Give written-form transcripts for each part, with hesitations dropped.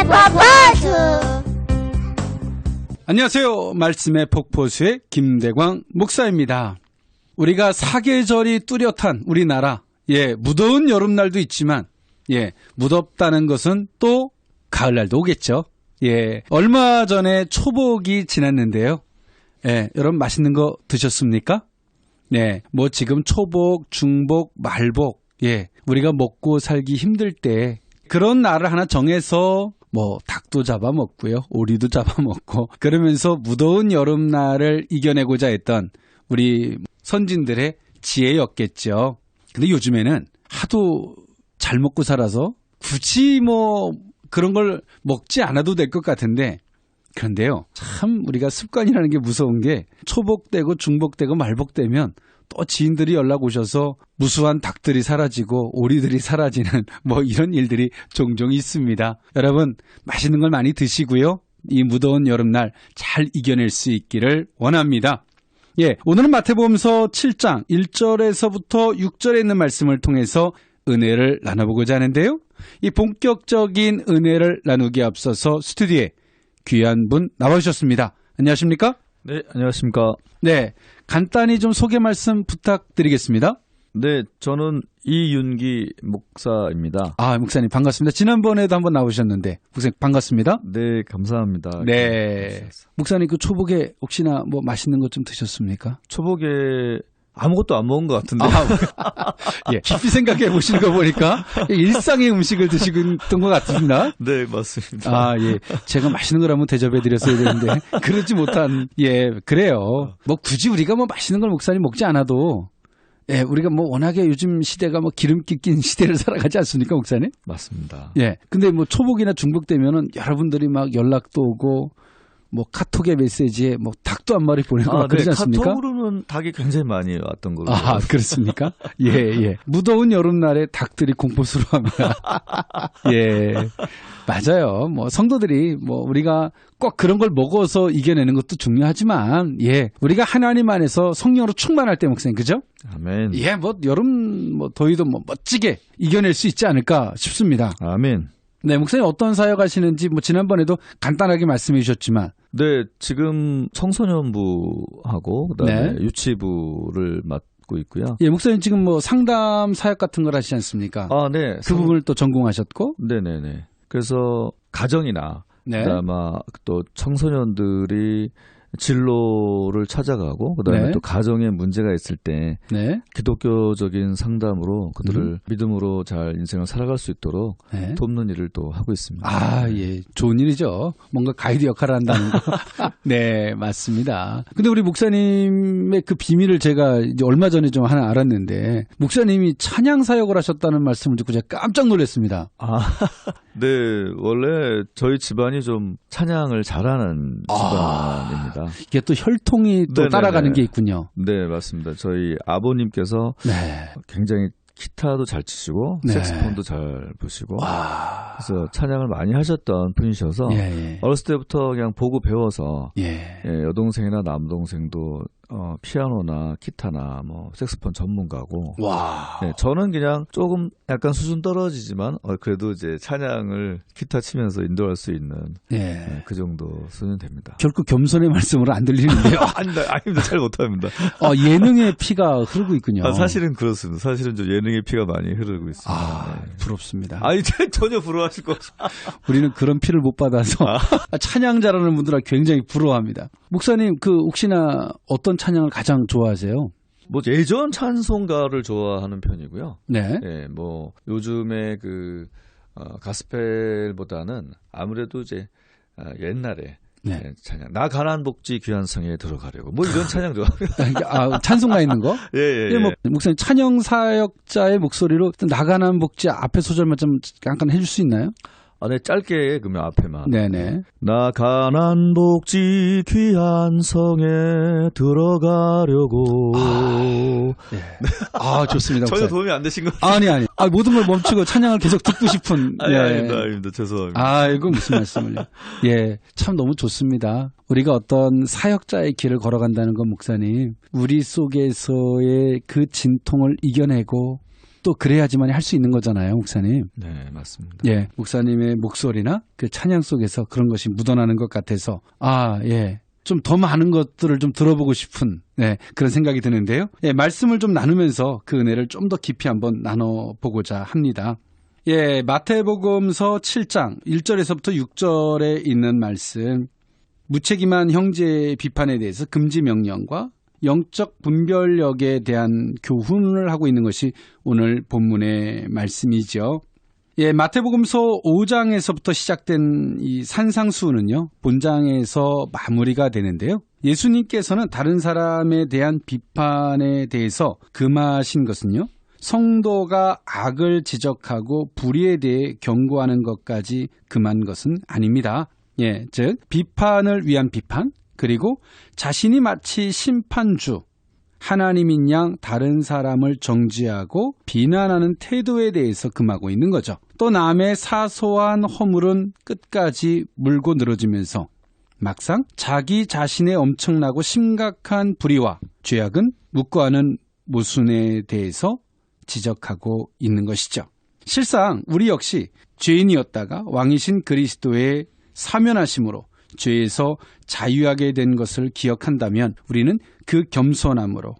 폭포수. 안녕하세요. 말씀의 폭포수의 김대광 목사입니다. 우리가 사계절이 뚜렷한 우리나라, 무더운 여름날도 있지만, 무덥다는 것은 또 가을날도 오겠죠. 얼마 전에 초복이 지났는데요. 여러분 맛있는 거 드셨습니까? 뭐 지금 초복, 중복, 말복, 우리가 먹고 살기 힘들 때 그런 날을 하나 정해서 뭐 닭도 잡아먹고요, 오리도 잡아먹고 그러면서 무더운 여름날을 이겨내고자 했던 우리 선진들의 지혜였겠죠. 근데 요즘에는 하도 잘 먹고 살아서 굳이 뭐 그런 걸 먹지 않아도 될 것 같은데, 그런데요, 참 우리가 습관이라는 게 무서운 게 초복되고 중복되고 말복되면 또 지인들이 연락 오셔서 무수한 닭들이 사라지고 오리들이 사라지는 뭐 이런 일들이 종종 있습니다. 여러분 맛있는 걸 많이 드시고요, 이 무더운 여름날 잘 이겨낼 수 있기를 원합니다. 오늘은 마태복음서 7장 1절에서부터 6절에 있는 말씀을 통해서 은혜를 나눠보고자 하는데요. 이 본격적인 은혜를 나누기에 앞서서 스튜디오에 귀한 분 나와주셨습니다. 안녕하십니까? 네, 안녕하십니까? 네, 간단히 좀 소개 말씀 부탁드리겠습니다. 네, 저는 이윤기 목사입니다. 아, 목사님 반갑습니다. 지난번에도 한번 나오셨는데 목사님 반갑습니다. 네, 감사합니다. 네, 목사님 그 초복에 혹시나 뭐 맛있는 것 좀 드셨습니까? 초복에 아무것도 안 먹은 것 같은데. 깊이 생각해 보시는 거 보니까 일상의 음식을 드시던 것 같습니다. 네, 맞습니다. 제가 맛있는 걸 한번 대접해 드렸어야 되는데 그러지 못한, 그래요. 뭐 굳이 우리가 뭐 맛있는 걸 목사님 먹지 않아도, 우리가 뭐 워낙에 요즘 시대가 뭐 기름기 낀 시대를 살아가지 않습니까, 목사님? 맞습니다. 근데 뭐 초복이나 중복 되면은 여러분들이 막 연락도 오고, 뭐 카톡의 메시지에 뭐 닭도 한 마리 보내고 그러지 않습니까? 카톡으로는 닭이 굉장히 많이 왔던 걸로. 그렇습니까? 무더운 여름날에 닭들이 공포스러워합니다. 맞아요. 뭐 성도들이 뭐 우리가 꼭 그런 걸 먹어서 이겨내는 것도 중요하지만, 우리가 하나님 안에서 성령으로 충만할 때, 목사님, 그죠? 아멘. 뭐 여름 뭐 더위도 뭐 멋지게 이겨낼 수 있지 않을까 싶습니다. 아멘. 네, 목사님 어떤 사역 하시는지 뭐 지난번에도 간단하게 말씀해 주셨지만. 네, 지금 청소년부하고 그다음에 유치부를 맡고 있고요. 목사님 지금 뭐 상담 사역 같은 걸 하시지 않습니까? 네. 그 부분을 또 전공하셨고. 네네네. 그래서 가정이나 그다음에 또 청소년들이 진로를 찾아가고 그다음에 또 가정에 문제가 있을 때 기독교적인 상담으로 그들을 믿음으로 잘 인생을 살아갈 수 있도록 돕는 일을 또 하고 있습니다. 좋은 일이죠. 뭔가 가이드 역할을 한다는 거. 네, 맞습니다. 근데 우리 목사님의 그 비밀을 제가 이제 얼마 전에 좀 하나 알았는데, 목사님이 찬양 사역을 하셨다는 말씀을 듣고 제가 깜짝 놀랐습니다. 네, 원래 저희 집안이 좀 찬양을 잘하는 집안입니다. 이게 또 혈통이 또 따라가는 게 있군요. 네, 맞습니다. 저희 아버님께서 굉장히 기타도 잘 치시고 색소폰도 잘 부시고 그래서 찬양을 많이 하셨던 분이셔서 어렸을 때부터 그냥 보고 배워서 여동생이나 남동생도 피아노나 기타나 뭐 색소폰 전문가고 저는 그냥 조금 약간 수준 떨어지지만 그래도 이제 찬양을 기타 치면서 인도할 수 있는 그 정도 수준 됩니다. 결코 겸손의 말씀으로 안 들리는데요. 아닙니다. 잘 못합니다. 예능의 피가 흐르고 있군요. 사실은 그렇습니다. 사실은 좀 예능의 피가 많이 흐르고 있습니다. 부럽습니다. 전혀 부러워하실 거 없어요. 우리는 그런 피를 못 받아서 찬양 잘하는 분들은 굉장히 부러워합니다. 목사님, 혹시나 어떤 찬양을 가장 좋아하세요? 뭐 예전 찬송가를 좋아하는 편이고요. 뭐 요즘에 가스펠보다는 아무래도 이제 옛날에 찬양, 나 가난 복지 귀한 성에 들어가려고 뭐 이런 찬양 좋아합니다. 찬송가 있는 거? 뭐 목사님 찬양 사역자의 목소리로 나 가난 복지 앞에 소절만 좀 잠깐 해줄 수 있나요? 네, 짧게 그러면 앞에만. 네네. 나 가난 복지 귀한 성에 들어가려고. 좋습니다. 전혀 도움이 안 되신 거 아니. 모든 걸 멈추고 찬양을 계속 듣고 싶은. 아닙니다. 죄송합니다. 이거 무슨 말씀을요. 참 너무 좋습니다. 우리가 어떤 사역자의 길을 걸어간다는 건, 목사님, 우리 속에서의 그 진통을 이겨내고 또 그래야지만 할 수 있는 거잖아요, 목사님. 네, 맞습니다. 예, 목사님의 목소리나 그 찬양 속에서 그런 것이 묻어나는 것 같아서 좀 더 많은 것들을 좀 들어보고 싶은 그런 생각이 드는데요. 예, 말씀을 좀 나누면서 그 은혜를 좀 더 깊이 한번 나눠보고자 합니다. 예, 마태복음서 7장 1절에서부터 6절에 있는 말씀, 무책임한 형제의 비판에 대해서 금지 명령과 영적 분별력에 대한 교훈을 하고 있는 것이 오늘 본문의 말씀이죠. 예, 마태복음서 5장에서부터 시작된 이 산상수훈은요, 본장에서 마무리가 되는데요. 예수님께서는 다른 사람에 대한 비판에 대해서 금하신 것은요, 성도가 악을 지적하고 불의에 대해 경고하는 것까지 금한 것은 아닙니다. 예, 즉 비판을 위한 비판, 그리고 자신이 마치 심판주, 하나님인 양 다른 사람을 정죄하고 비난하는 태도에 대해서 금하고 있는 거죠. 또 남의 사소한 허물은 끝까지 물고 늘어지면서 막상 자기 자신의 엄청나고 심각한 불의와 죄악은 묵고하는 모순에 대해서 지적하고 있는 것이죠. 실상 우리 역시 죄인이었다가 왕이신 그리스도의 사면하심으로 죄에서 자유하게 된 것을 기억한다면 우리는 그 겸손함으로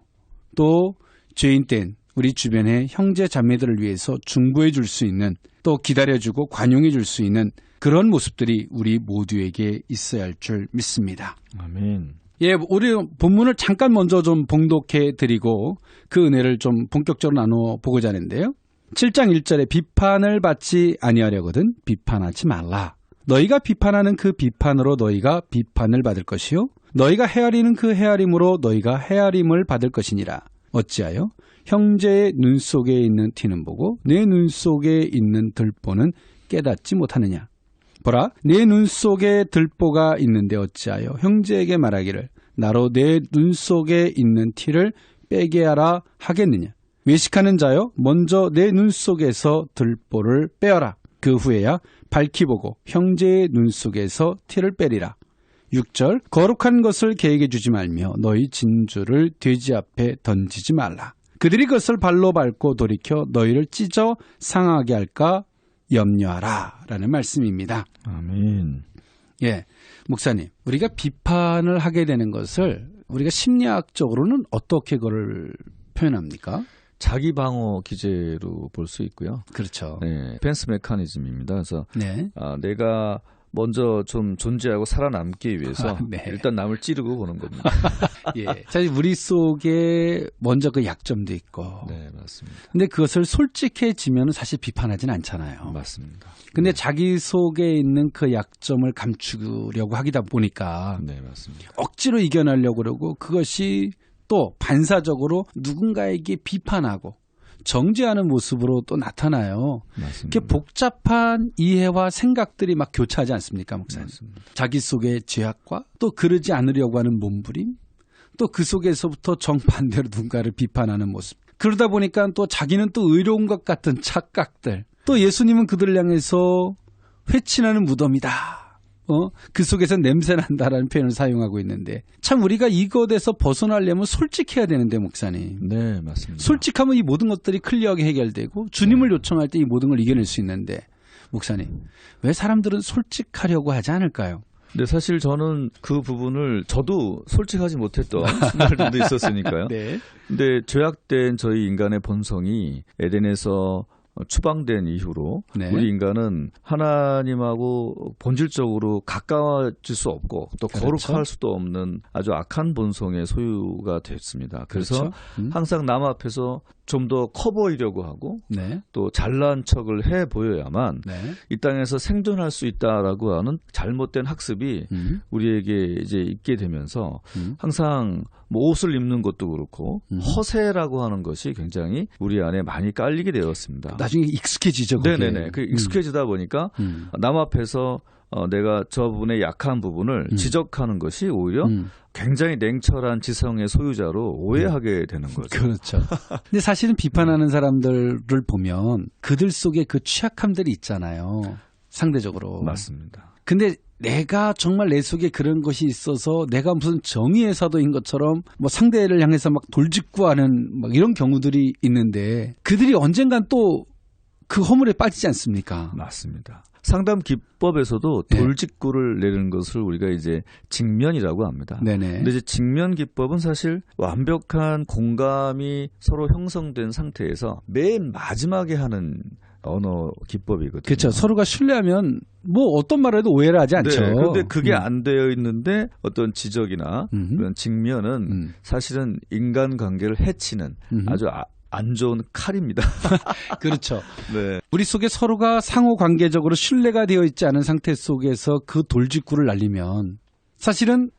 또 죄인 땐 우리 주변의 형제 자매들을 위해서 중보해 줄 수 있는, 또 기다려주고 관용해 줄 수 있는 그런 모습들이 우리 모두에게 있어야 할 줄 믿습니다. 아멘. 예, 우리 본문을 잠깐 먼저 좀 봉독해 드리고 그 은혜를 좀 본격적으로 나눠보고자 하는데요. 7장 1절에 비판을 받지 아니하려거든 비판하지 말라. 너희가 비판하는 그 비판으로 너희가 비판을 받을 것이요 너희가 헤아리는 그 헤아림으로 너희가 헤아림을 받을 것이니라. 어찌하여 형제의 눈 속에 있는 티는 보고 내 눈 속에 있는 들보는 깨닫지 못하느냐. 보라, 내 눈 속에 들보가 있는데 어찌하여 형제에게 말하기를 나로 내 눈 속에 있는 티를 빼게 하라 하겠느냐. 외식하는 자여, 먼저 내 눈 속에서 들보를 빼어라. 그 후에야 밝히 보고 형제의 눈 속에서 티를 빼리라. 6절, 거룩한 것을 계획해 주지 말며 너희 진주를 돼지 앞에 던지지 말라. 그들이 그것을 발로 밟고 돌이켜 너희를 찢어 상하게 할까 염려하라 라는 말씀입니다. 아멘. 예, 목사님, 우리가 비판을 하게 되는 것을 우리가 심리학적으로는 어떻게 그걸 표현합니까? 자기 방어 기제로 볼 수 있고요. 그렇죠. 네, 디펜스 메커니즘입니다. 그래서 네. 내가 먼저 좀 존재하고 살아남기 위해서 네. 일단 남을 찌르고 보는 겁니다. 예, 사실 우리 속에 먼저 그 약점도 있고. 네, 맞습니다. 근데 그것을 솔직해지면 사실 비판하진 않잖아요. 맞습니다. 근데 자기 속에 있는 그 약점을 감추려고 하기다 보니까 네, 맞습니다. 억지로 이겨내려고 그러고 그것이 또 반사적으로 누군가에게 비판하고 정죄하는 모습으로 또 나타나요. 맞습니다. 이렇게 복잡한 이해와 생각들이 막 교차하지 않습니까, 목사님? 맞습니다. 자기 속의 죄악과 또 그러지 않으려고 하는 몸부림, 또 그 속에서부터 정반대로 누군가를 비판하는 모습. 그러다 보니까 또 자기는 또 의로운 것 같은 착각들. 또 예수님은 그들을 향해서 회친하는 무덤이다. 그 속에서 냄새 난다라는 표현을 사용하고 있는데 참 우리가 이것에서 벗어나려면 솔직해야 되는데 목사님. 네, 맞습니다. 솔직하면 이 모든 것들이 클리어하게 해결되고 주님을 요청할 때 이 모든 걸 이겨낼 수 있는데 목사님, 왜 사람들은 솔직하려고 하지 않을까요? 네, 사실 저는 그 부분을 저도 솔직하지 못했던 순간들도 있었으니까요. 네. 근데 죄악된 저희 인간의 본성이 에덴에서 추방된 이후로 네. 우리 우리 인간은 하나님하고 본질적으로 가까워질 수 없고 또 그렇죠. 거룩할 수도 없는 아주 악한 본성의 소유가 됐습니다. 그래서 그렇죠. 항상 남 앞에서 좀 더 커 보이려고 하고 네. 또 잘난 척을 해 보여야만 네. 이 땅에서 생존할 수 있다라고 하는 잘못된 학습이 우리에게 이제 있게 되면서 항상 뭐 옷을 입는 것도 그렇고 허세라고 하는 것이 굉장히 우리 안에 많이 깔리게 되었습니다. 나중에 익숙해지죠. 그게. 네네네. 그 익숙해지다 보니까 남 앞에서 내가 저분의 약한 부분을 지적하는 것이 오히려 굉장히 냉철한 지성의 소유자로 오해하게 되는 거죠. 그렇죠. 근데 사실은 비판하는 사람들을 보면 그들 속에 그 취약함들이 있잖아요. 상대적으로. 맞습니다. 근데 내가 정말 내 속에 그런 것이 있어서 내가 무슨 정의의 사도인 것처럼 뭐 상대를 향해서 막 돌직구하는 막 이런 경우들이 있는데 그들이 언젠간 또 그 허물에 빠지지 않습니까? 맞습니다. 상담 기법에서도 돌직구를 내리는 것을 우리가 이제 직면이라고 합니다. 네네. 근데 이제 직면 기법은 사실 완벽한 공감이 서로 형성된 상태에서 맨 마지막에 하는 언어 기법이거든요. 그렇죠. 서로가 신뢰하면 뭐 어떤 말을 해도 오해를 하지 않죠. 네, 그런데 그게 안 되어 있는데 어떤 지적이나 그런 직면은 사실은 인간관계를 해치는 아주 안 좋은 칼입니다. 그렇죠. 네. 우리 속에 서로가 상호 관계적으로 신뢰가 되어 있지 않은 상태 속에서 그 돌직구를 날리면 사실은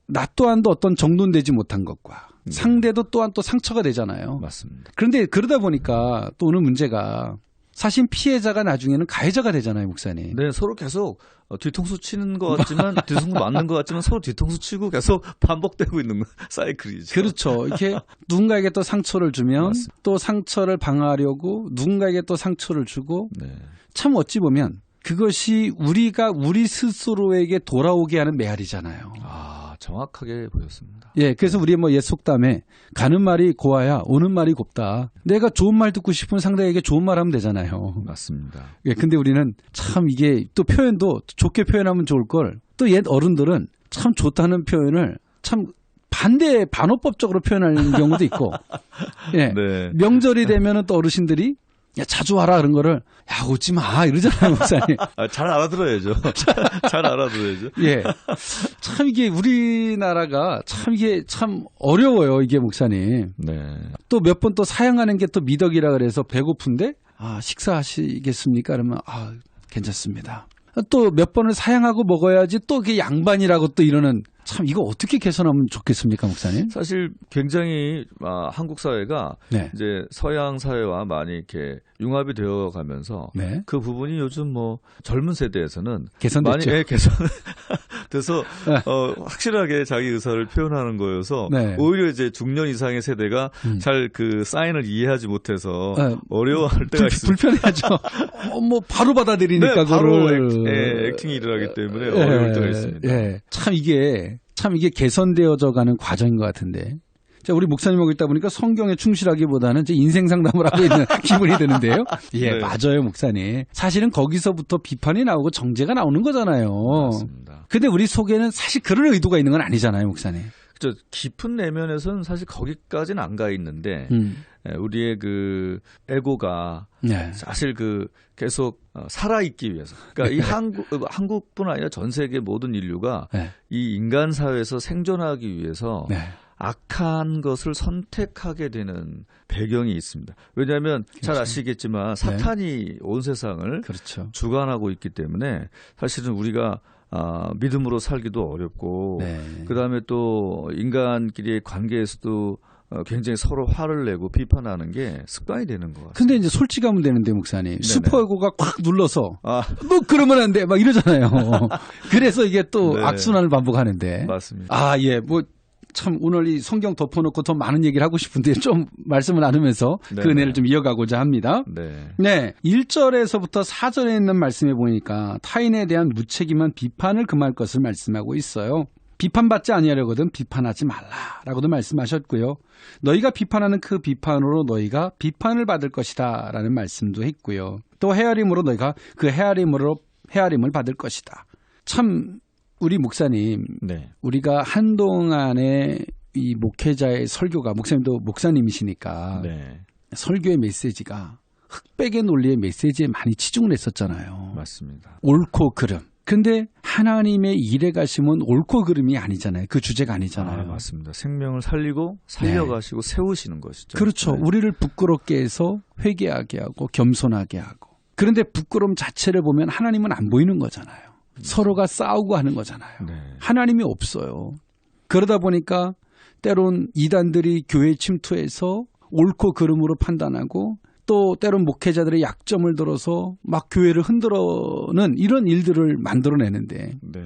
나 또한도 어떤 정돈되지 못한 것과 상대도 또한 또 상처가 되잖아요. 맞습니다. 그런데 그러다 보니까 또 오는 문제가 사실 피해자가 나중에는 가해자가 되잖아요, 목사님. 네, 서로 계속 뒤통수 치는 것 같지만 뒤통수 맞는 것 같지만 서로 뒤통수 치고 계속 반복되고 있는 사이클이죠. 그렇죠. 이렇게 누군가에게 또 상처를 주면 맞습니다. 또 상처를 방어하려고 누군가에게 또 상처를 주고 네. 참 어찌 보면 그것이 우리가 우리 스스로에게 돌아오게 하는 메아리잖아요. 아, 정확하게 보였습니다. 예, 그래서 우리 뭐 옛 속담에 가는 말이 고와야 오는 말이 곱다. 내가 좋은 말 듣고 싶으면 상대에게 좋은 말 하면 되잖아요. 맞습니다. 예, 근데 우리는 참 이게 또 표현도 좋게 표현하면 좋을 걸 또 옛 어른들은 참 좋다는 표현을 참 반어법적으로 표현하는 경우도 있고 예, 네. 명절이 되면은 또 어르신들이 야, 자주 와라 그런 거를 야, 오지 마 이러잖아요, 목사님. 잘 알아들어야죠. 잘 알아들어야죠. 예. 참 이게 우리나라가 참 이게 참 어려워요, 이게 목사님. 네. 또 몇 번 또 사양하는 게 또 미덕이라 그래서 배고픈데 아, 식사하시겠습니까? 그러면 아, 괜찮습니다. 또 몇 번을 사양하고 먹어야지 또 그게 양반이라고 또 이러는 참 이거 어떻게 개선하면 좋겠습니까, 목사님? 사실 굉장히 한국 사회가 네. 이제 서양 사회와 많이 이렇게 융합이 되어 가면서 네. 그 부분이 요즘 뭐 젊은 세대에서는 개선됐죠. 많이 개선 돼서 확실하게 자기 의사를 표현하는 거여서 네. 오히려 이제 중년 이상의 세대가 잘 그 사인을 이해하지 못해서 어려워할 때가 있습니다. 불편해하죠. 뭐 바로 받아들이니까 네, 바로 그걸 액팅이 일어나기 때문에 어려울 때가 있습니다. 예. 참 이게 개선되어져 가는 과정인 것 같은데. 자, 우리 목사님하고 있다 보니까 성경에 충실하기보다는 이제 인생 상담을 하고 있는 기분이 드는데요. 예, 네. 맞아요, 목사님. 사실은 거기서부터 비판이 나오고 정죄가 나오는 거잖아요. 맞습니다. 근데 우리 속에는 사실 그런 의도가 있는 건 아니잖아요, 목사님. 그렇죠. 깊은 내면에서는 사실 거기까지는 안 가 있는데 우리의 그 에고가 네. 사실 그 계속 살아있기 위해서. 그러니까 이 한국뿐 아니라 전 세계 모든 인류가 네. 이 인간 사회에서 생존하기 위해서 네. 악한 것을 선택하게 되는 배경이 있습니다. 왜냐하면 그렇죠. 잘 아시겠지만 사탄이 온 세상을 그렇죠. 주관하고 있기 때문에 사실은 우리가 믿음으로 살기도 어렵고 네. 그다음에 또 인간끼리의 관계에서도 굉장히 서로 화를 내고 비판하는 게 습관이 되는 것 같아요. 근데 이제 솔직하면 되는데, 목사님. 네네. 슈퍼에고가 꽉 눌러서 너 그러면 안 돼 막 이러잖아요. 그래서 이게 또 네. 악순환을 반복하는데. 맞습니다. 아, 예. 뭐 참 오늘 이 성경 덮어놓고 더 많은 얘기를 하고 싶은데 좀 말씀을 나누면서 그 은혜를 좀 이어가고자 합니다. 네. 네. 1절에서부터 4절에 있는 말씀에 보니까 타인에 대한 무책임한 비판을 금할 것을 말씀하고 있어요. 비판받지 아니하려거든 비판하지 말라라고도 말씀하셨고요. 너희가 비판하는 그 비판으로 너희가 비판을 받을 것이다 라는 말씀도 했고요. 또 헤아림으로 너희가 그 헤아림을 받을 것이다. 참 우리 목사님, 네. 우리가 한동안의 이 목회자의 설교가, 목사님도 목사님이시니까 네. 설교의 메시지가 흑백의 논리의 메시지에 많이 치중을 했었잖아요. 맞습니다. 옳고 그름. 근데 하나님의 일에 가심은 옳고 그름이 아니잖아요. 그 주제가 아니잖아요. 맞습니다. 생명을 살리고 살려가시고 세우시는 것이죠. 그렇죠. 네. 우리를 부끄럽게 해서 회개하게 하고 겸손하게 하고. 그런데 부끄러움 자체를 보면 하나님은 안 보이는 거잖아요. 서로가 싸우고 하는 거잖아요. 네. 하나님이 없어요. 그러다 보니까 때론 이단들이 교회에 침투해서 옳고 그름으로 판단하고 또 때론 목회자들의 약점을 들어서 막 교회를 흔들어는 이런 일들을 만들어내는데 네.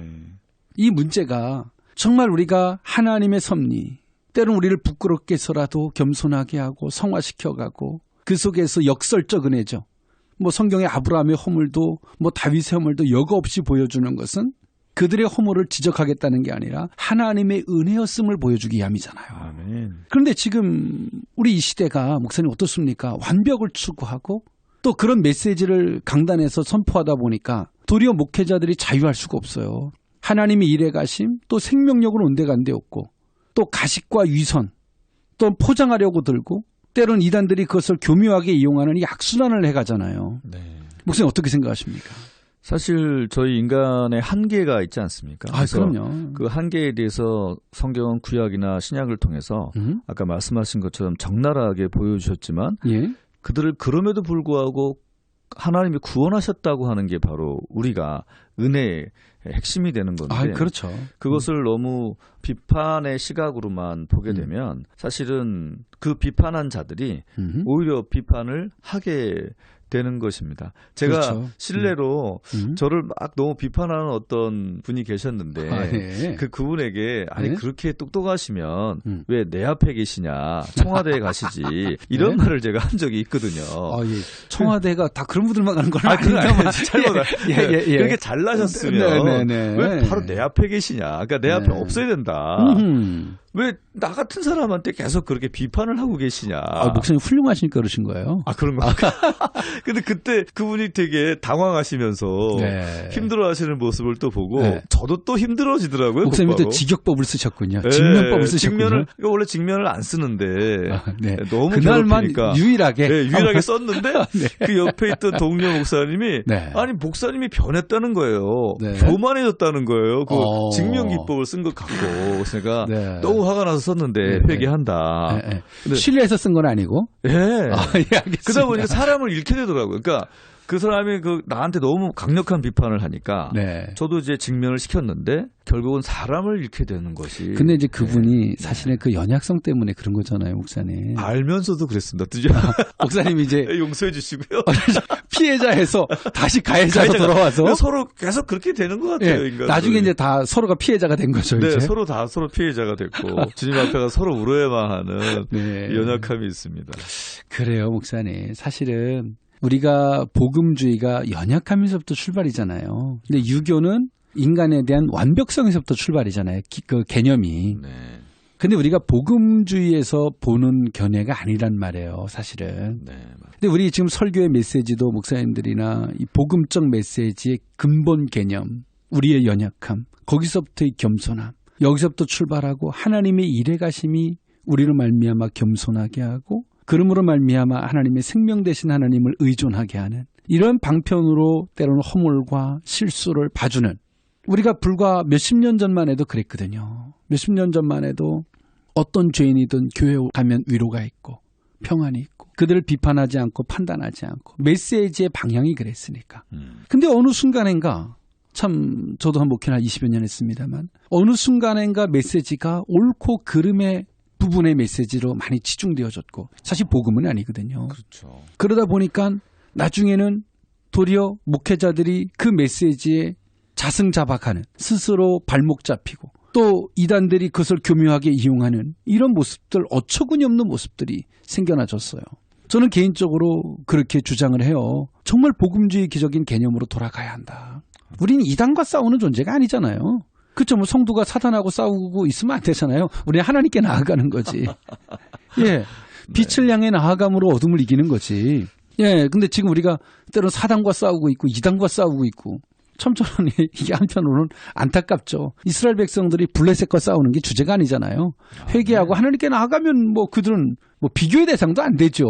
이 문제가 정말 우리가 하나님의 섭리, 때론 우리를 부끄럽게 해서라도 겸손하게 하고 성화시켜가고 그 속에서 역설적 은혜죠. 뭐 성경의 아브라함의 허물도 뭐 다윗의 허물도 여과 없이 보여주는 것은 그들의 허물을 지적하겠다는 게 아니라 하나님의 은혜였음을 보여주기 위함이잖아요. 아멘. 그런데 지금 우리 이 시대가 목사님 어떻습니까? 완벽을 추구하고 또 그런 메시지를 강단에서 선포하다 보니까 도리어 목회자들이 자유할 수가 없어요. 하나님이 일해 가심, 또 생명력은 온데간데 없고 또 가식과 위선, 또 포장하려고 들고 때로는 이단들이 그것을 교묘하게 이용하는 이 악순환을 해가잖아요. 네. 목사님 어떻게 생각하십니까? 사실 저희 인간의 한계가 있지 않습니까? 그럼요. 그 한계에 대해서 성경은 구약이나 신약을 통해서 아까 말씀하신 것처럼 적나라하게 보여주셨지만 예. 그들을 그럼에도 불구하고 하나님이 구원하셨다고 하는 게 바로 우리가 은혜의 핵심이 되는 건데 그렇죠. 그것을 너무 비판의 시각으로만 보게 되면 사실은 그 비판한 자들이 오히려 비판을 하게 되는 것입니다. 제가 그렇죠. 실례로 저를 막 너무 비판하는 어떤 분이 계셨는데 네. 그분에게 아니 네? 그렇게 똑똑하시면 왜 내 앞에 계시냐 청와대에 가시지 이런 네? 말을 제가 한 적이 있거든요. 예. 청와대가 다 그런 분들만 가는 건 그건 아니지만 예. 그렇게 잘나셨으면 왜 바로 내 앞에 계시냐. 그러니까 내 앞에 없어야 된다. 왜 나 같은 사람한테 계속 그렇게 비판을 하고 계시냐. 목사님 훌륭하시니까 그러신 거예요. 그런가? 근데 그때 그분이 되게 당황하시면서 네. 힘들어하시는 모습을 또 보고 네. 저도 또 힘들어지더라고요. 목사님도 직역법을 쓰셨군요. 직면법을 쓰셨군요. 그러니까 원래 직면을 안 쓰는데 네. 너무 그날만 괴롭히니까 유일하게 썼는데 네. 그 옆에 있던 동료 목사님이 네. 아니 목사님이 변했다는 거예요. 네. 교만해졌다는 거예요. 그 직면 기법을 쓴 것 같고 그러니까 네. 너무 화가 나서 썼는데 회개한다. 네. 근데 신뢰해서 쓴 건 아니고. 예. 알겠습니다. 그러다 보니까 사람을 잃게 되더라고요. 그러니까 그 사람이 나한테 너무 강력한 비판을 하니까 저도 이제 직면을 시켰는데 결국은 사람을 잃게 되는 것이. 근데 이제 그분이 사실은 그 연약성 때문에 그런 거잖아요, 목사님. 알면서도 그랬습니다. 목사님 이제 용서해 주시고요. 피해자에서 다시 가해자로 돌아와서 서로 계속 그렇게 되는 것 같아요. 인간들이. 나중에 이제 다 서로가 피해자가 된 거죠. 네, 이제. 서로 피해자가 됐고 주님 앞에가 서로 울어야만 하는 연약함이 있습니다. 그래요, 목사님. 사실은 우리가 복음주의가 연약함에서부터 출발이잖아요. 근데 유교는 인간에 대한 완벽성에서부터 출발이잖아요. 그 개념이. 근데 우리가 복음주의에서 보는 견해가 아니란 말이에요, 사실은. 근데 우리 지금 설교의 메시지도 목사님들이나 이 복음적 메시지의 근본 개념, 우리의 연약함, 거기서부터의 겸손함, 여기서부터 출발하고 하나님의 일해 가심이 우리를 말미암아 겸손하게 하고 그러므로 말미암아 하나님의 생명 되신 하나님을 의존하게 하는 이런 방편으로 때로는 허물과 실수를 봐주는 우리가 불과 몇십 년 전만 해도 그랬거든요. 몇십 년 전만 해도 어떤 죄인이든 교회에 가면 위로가 있고 평안이 있고 그들을 비판하지 않고 판단하지 않고 메시지의 방향이 그랬으니까. 근데 어느 순간인가 참 저도 한 목회나 20여 년 했습니다만 어느 순간인가 메시지가 옳고 그름의 부분의 메시지로 많이 치중되어졌고 사실 복음은 아니거든요. 그렇죠. 그러다 보니까 나중에는 도리어 목회자들이 그 메시지에 자승자박하는 스스로 발목 잡히고 또 이단들이 그것을 교묘하게 이용하는 이런 모습들 어처구니 없는 모습들이 생겨나졌어요. 저는 개인적으로 그렇게 주장을 해요. 정말 복음주의 기적인 개념으로 돌아가야 한다. 우리는 이단과 싸우는 존재가 아니잖아요. 그렇죠. 뭐 성도가 사탄하고 싸우고 있으면 안 되잖아요. 우리는 하나님께 나아가는 거지. 예. 빛을 향해 나아감으로 어둠을 이기는 거지. 예. 근데 지금 우리가 때로 사단과 싸우고 있고 이단과 싸우고 있고 참 저는 이게 한편으로는 안타깝죠. 이스라엘 백성들이 블레셋과 싸우는 게 주제가 아니잖아요. 회개하고 하나님께 나아가면 뭐 그들은 뭐 비교의 대상도 안 되죠.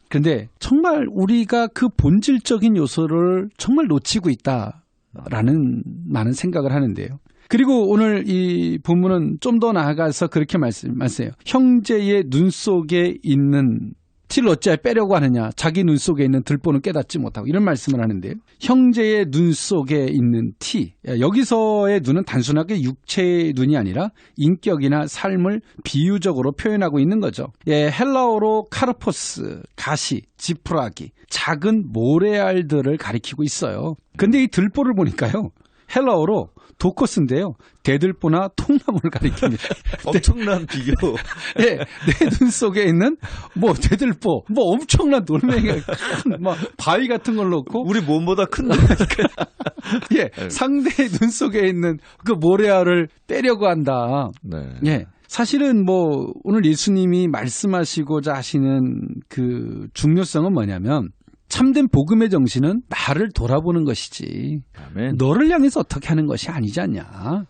그런데 정말 우리가 그 본질적인 요소를 정말 놓치고 있다라는 많은 생각을 하는데요. 그리고 오늘 이 본문은 좀 더 나아가서 그렇게 말씀하세요. 형제의 눈 속에 있는 티를 어찌하여 빼려고 하느냐. 자기 눈 속에 있는 들보는 깨닫지 못하고 이런 말씀을 하는데요. 형제의 눈 속에 있는 티. 여기서의 눈은 단순하게 육체의 눈이 아니라 인격이나 삶을 비유적으로 표현하고 있는 거죠. 예, 헬라어로 카르포스, 가시, 지푸라기, 작은 모래알들을 가리키고 있어요. 근데 이 들보를 보니까요. 헬라어로 도코스인데요. 대들보나 통나무를 가리킵니다. 엄청난 비교. 네, 내 눈 속에 있는 뭐 대들보, 뭐 엄청난 돌멩이가 큰 막 바위 같은 걸 놓고 우리 몸보다 큰 돌이니까. 예, 상대의 눈 속에 있는 그 모래알을 빼려고 한다. 네. 예. 사실은 뭐 오늘 예수님이 말씀하시고자 하시는 그 중요성은 뭐냐면 참된 복음의 정신은 나를 돌아보는 것이지. 아멘. 너를 향해서 어떻게 하는 것이 아니지 않냐.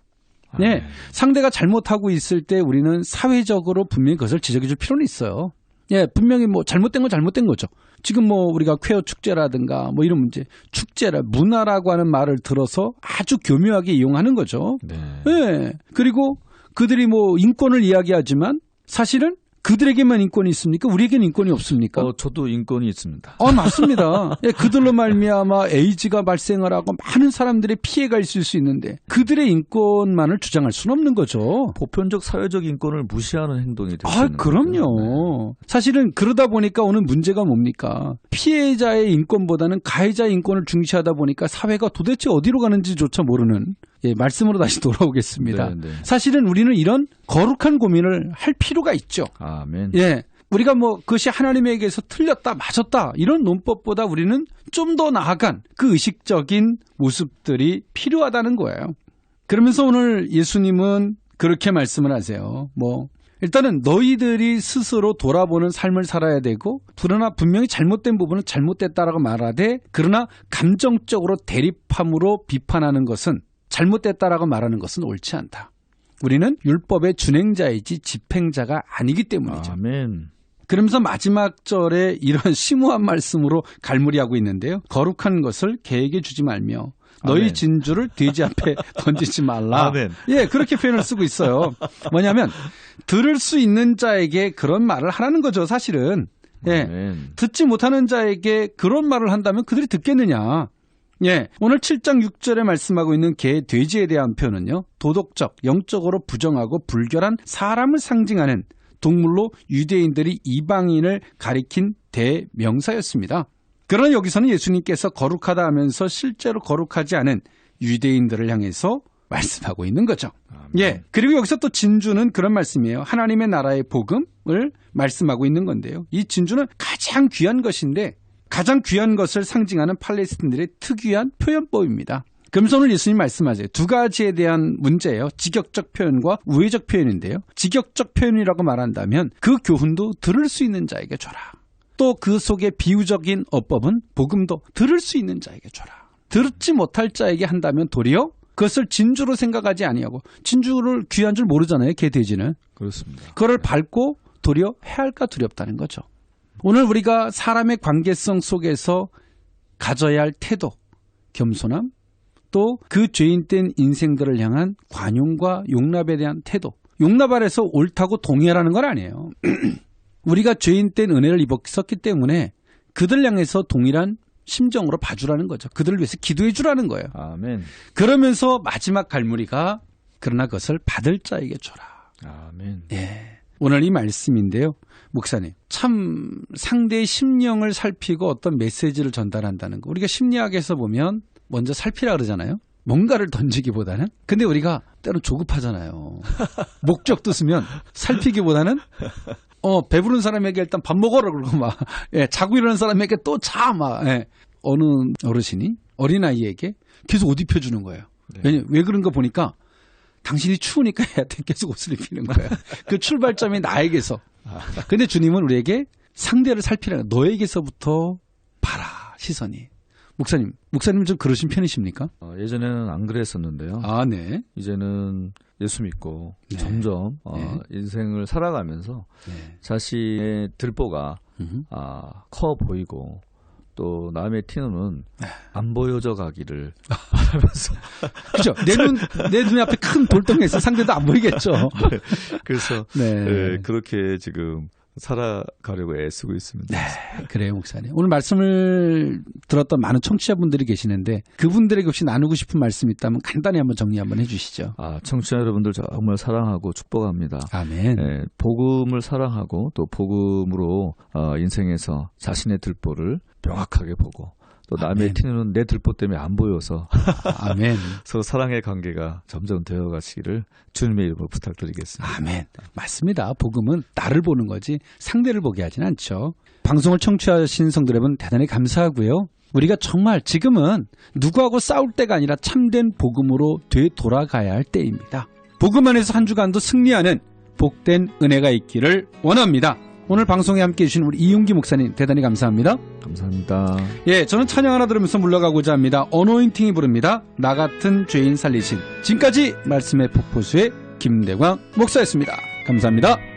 네, 상대가 잘못하고 있을 때 우리는 사회적으로 분명히 그것을 지적해 줄 필요는 있어요. 예, 분명히 뭐 잘못된 건 잘못된 거죠. 지금 뭐 우리가 퀘어 축제라든가 뭐 이런 문제, 축제라 문화라고 하는 말을 들어서 아주 교묘하게 이용하는 거죠. 네. 예. 그리고 그들이 뭐 인권을 이야기하지만 사실은 그들에게만 인권이 있습니까? 우리에게는 인권이 없습니까? 저도 인권이 있습니다. 맞습니다. 예, 그들로 말미암아 에이즈가 발생을 하고 많은 사람들의 피해가 있을 수 있는데 그들의 인권만을 주장할 수는 없는 거죠. 보편적 사회적 인권을 무시하는 행동이 될 수 있는 그럼요. 네. 사실은 그러다 보니까 오는 문제가 뭡니까? 피해자의 인권보다는 가해자의 인권을 중시하다 보니까 사회가 도대체 어디로 가는지조차 모르는 말씀으로 다시 돌아오겠습니다. 네, 네. 사실은 우리는 이런 거룩한 고민을 할 필요가 있죠. 아멘. 예. 우리가 뭐 그것이 하나님에게서 틀렸다, 맞았다 이런 논법보다 우리는 좀 더 나아간 그 의식적인 모습들이 필요하다는 거예요. 그러면서 오늘 예수님은 그렇게 말씀을 하세요. 뭐 일단은 너희들이 스스로 돌아보는 삶을 살아야 되고 그러나 분명히 잘못된 부분은 잘못됐다라고 말하되 그러나 감정적으로 대립함으로 비판하는 것은 잘못됐다라고 말하는 것은 옳지 않다. 우리는 율법의 준행자이지 집행자가 아니기 때문이죠. 아멘. 그러면서 마지막 절에 이런 심오한 말씀으로 갈무리하고 있는데요. 거룩한 것을 개에게 주지 말며 너희 아멘. 진주를 돼지 앞에 던지지 말라. 아멘. 예, 그렇게 표현을 쓰고 있어요. 뭐냐면 들을 수 있는 자에게 그런 말을 하라는 거죠, 사실은. 예, 아멘. 듣지 못하는 자에게 그런 말을 한다면 그들이 듣겠느냐. 예, 오늘 7장 6절에 말씀하고 있는 개, 돼지에 대한 표현은요. 도덕적, 영적으로 부정하고 불결한 사람을 상징하는 동물로 유대인들이 이방인을 가리킨 대명사였습니다. 그러나 여기서는 예수님께서 거룩하다 하면서 실제로 거룩하지 않은 유대인들을 향해서 말씀하고 있는 거죠. 예, 그리고 여기서 또 진주는 그런 말씀이에요. 하나님의 나라의 복음을 말씀하고 있는 건데요. 이 진주는 가장 귀한 것인데 가장 귀한 것을 상징하는 팔레스틴들의 특유한 표현법입니다. 그러면서 오늘 예수님 말씀하세요. 두 가지에 대한 문제예요. 직역적 표현과 우회적 표현인데요. 직역적 표현이라고 말한다면 그 교훈도 들을 수 있는 자에게 줘라. 또 그 속에 비유적인 어법은 복음도 들을 수 있는 자에게 줘라. 듣지 못할 자에게 한다면 도리어 그것을 진주로 생각하지 아니하고 진주를 귀한 줄 모르잖아요. 개 돼지는. 그렇습니다. 그걸 밟고 도리어 해할까 두렵다는 거죠. 오늘 우리가 사람의 관계성 속에서 가져야 할 태도, 겸손함, 또 그 죄인된 인생들을 향한 관용과 용납에 대한 태도. 용납 아래서 옳다고 동의하라는 건 아니에요. 우리가 죄인된 은혜를 입었기 때문에 그들 향해서 동일한 심정으로 봐주라는 거죠. 그들을 위해서 기도해 주라는 거예요. 아멘. 그러면서 마지막 갈무리가 그러나 그것을 받을 자에게 줘라. 아멘. 예. 오늘 이 말씀인데요. 목사님, 참 상대의 심령을 살피고 어떤 메시지를 전달한다는 거. 우리가 심리학에서 보면 먼저 살피라 그러잖아요. 뭔가를 던지기보다는. 근데 우리가 때로 조급하잖아요. 목적도 쓰면 살피기보다는 배부른 사람에게 일단 밥 먹어라 그러고 막 자고 일어나는 사람에게 또 자 막 어느 어르신이 어린아이에게 계속 옷 입혀주는 거예요. 네. 왜 그런가 보니까 당신이 추우니까 애한테 계속 옷을 입히는 거예요. 그 출발점이 나에게서. 근데 주님은 우리에게 상대를 살피라는 거예요. 너에게서부터 봐라 시선이. 목사님 좀 그러신 편이십니까? 예전에는 안 그랬었는데요. 아, 네. 이제는 예수 믿고 네. 점점 네. 인생을 살아가면서 네. 자신의 들보가 커 보이고 또 남의 티눈은 안 보여져 가기를 바라면서 그죠? 내 눈 앞에 큰 돌덩이가 있어 상대도 안 보이겠죠. 네. 그래서 네. 그렇게 지금 살아가려고 애쓰고 있습니다. 네, 그래요, 목사님. 오늘 말씀을 들었던 많은 청취자분들이 계시는데 그분들에게 혹시 나누고 싶은 말씀이 있다면 간단히 한번 정리 한번 해주시죠. 청취자 여러분들 정말 사랑하고 축복합니다. 아멘. 네, 복음을 사랑하고 또 복음으로 인생에서 자신의 들보를 명확하게 보고 또 남의 티는 내 들보 때문에 안 보여서 아멘. 서로 사랑의 관계가 점점 되어가시기를 주님의 이름으로 부탁드리겠습니다. 아멘. 맞습니다. 복음은 나를 보는 거지 상대를 보게 하진 않죠. 방송을 청취하신 성도 여러분 대단히 감사하고요. 우리가 정말 지금은 누구하고 싸울 때가 아니라 참된 복음으로 되돌아가야 할 때입니다. 복음 안에서 한 주간도 승리하는 복된 은혜가 있기를 원합니다. 오늘 방송에 함께해 주신 우리 이윤기 목사님 대단히 감사합니다. 감사합니다. 예, 저는 찬양 하나 들으면서 물러가고자 합니다. 어노인팅이 부릅니다. 나 같은 죄인 살리신. 지금까지 말씀의 폭포수의 김대광 목사였습니다. 감사합니다.